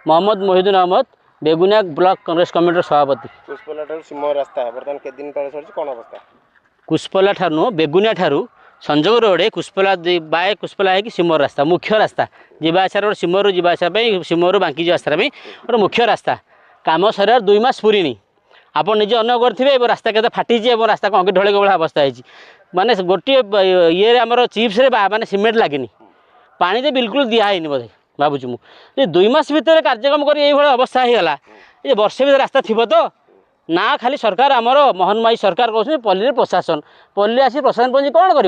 Mohammad Mohiuddin Ahmad Begunia block Congress committee सभापति। कुशपला सिमर रास्ता बर्तमान के दिन तले सर कौन अवस्था कुशपला ठारू बेगुनिया ठारू संजोग रोड कुशपला बाय कुशपला है कि सिमर रास्ता मुख्य रास्ता जीवा आसार गोटे सिमर जीवा आसा सिमर बांकी जी आसार गोटे मुख्य रास्ता काम सर 2 मास पूरी आप निजे अन्न करेंगे रास्ता के फाटी रास्ता कंक्रीट ढले भाई अवस्था है माने गोटे ये आमर चिप्स माने सीमेंट लगे पानी तो बिल्कुल दिहाई बोधे भावुँ मुझे 2 मास भितर कार्यक्रम कर अवस्था होगा ये वर्षे भर रास्ता थी तो ना खाली सरकार आमर मोहन माई सरकार कहते पल्ली प्रशासन पल्ली आसी प्रशासन पहुँची कौन कर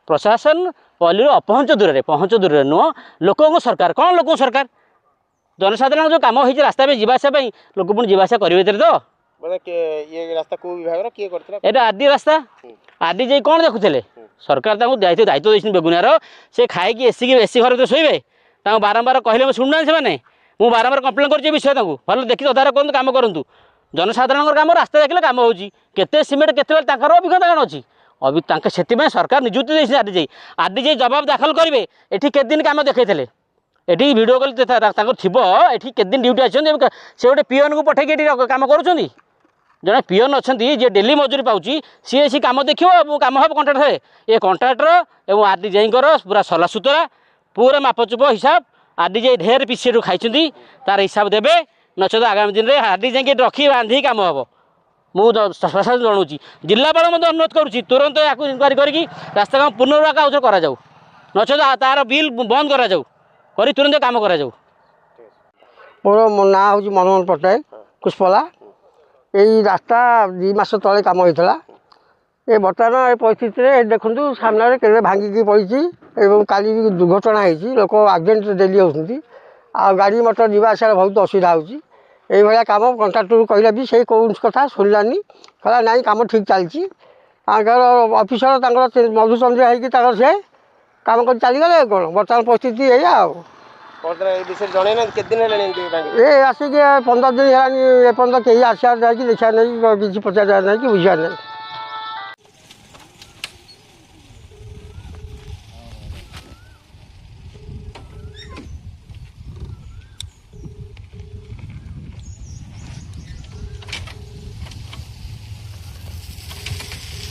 प्रशासन पल्ली अपहंच दूर नुह लोक सरकार कौन लोक सरकार जनसाधारण जो कम हो रास्ता में जावासा लोक पुणी जावासा करेंगे तो ये रास्ता को विभाग किए करथिला एटा आरडी रास्ता आरडी जे कौन देखुले सरकार दायित्व दायित्व बेगुनियार से खाई एसी घर शोबे बारंबार कहले शुणुना से मुझे बारंबार कम्प्लेन कर विषय भल देखिए तदारख करूँ कम करूँ जनसाधारण कम रास्ता देखिले कम होते सीमेंट के अभिज्ञता कौन अच्छी से सरकार निजुक्ति देती आरडी जे जवाब दाखल करेंगे ये के दिन कम देखते ये भिड कल थी के दिन ड्यूटी आछन से गोटे पीएन को पठे कम कर जड़े पीएन अच्छा जी डेली मजूरी पाँच सी कम देखो कम हम कंट्राक्टर है ये कंट्राक्टर और आरडी जे पूरा सला सुतरा पूरा मापचुप हिसाब आरडी जे ढेर पीछे खाई तार हिसाब देवे नचेत आगामी दिन में आरडी जे रखी बांधी कम हम मुझे प्रशासन जनाऊँ जिलापाल अनुरोध करुँच तुरंत या इनक्वारी करके रास्ता काम पुनर्वाक आउे करा नचेत तार बिल बंद कर तुरंत कम करा मोर ना हूँ मनोहर पट्टनायक कुशपला यही रास्ता 2 मास तले कम होता ये बर्तमान ये परिस्थिति में देखूँ सामने के भांगिकी पड़ी काली भी दुर्घटना होती लोक एक्सीडेंट डेली होती आ गाड़ी मटर जावासार बहुत असुविधा होई कम कंट्राक्टर कहला भी से कौन कथा शुणिलानी कहला ना कम ठीक चलती ऑफिसर मधुचंद्र होकर से कम कर चलीगले कौन बर्तमान परिस्थिति है ये आसिक 15 दिन है एपर्त कहीं आसार ना कि देखा नहीं किसी पचार ना कि बुझार नहीं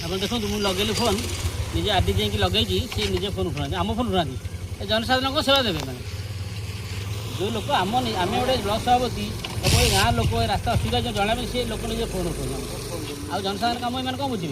आप देखो मुझे लगे फोन निजे आरडी जे लगे सी निजे फोन उठा आम फोन उठा जनसाधारण को सेवा देवे मैंने जो लोक आम गोटे ब्लक सभापति सब ये गाँव लोक रास्ता असुविधा जो जन सी लोक निजे फोन उठा आ जनसाधारण कम कौन बुझे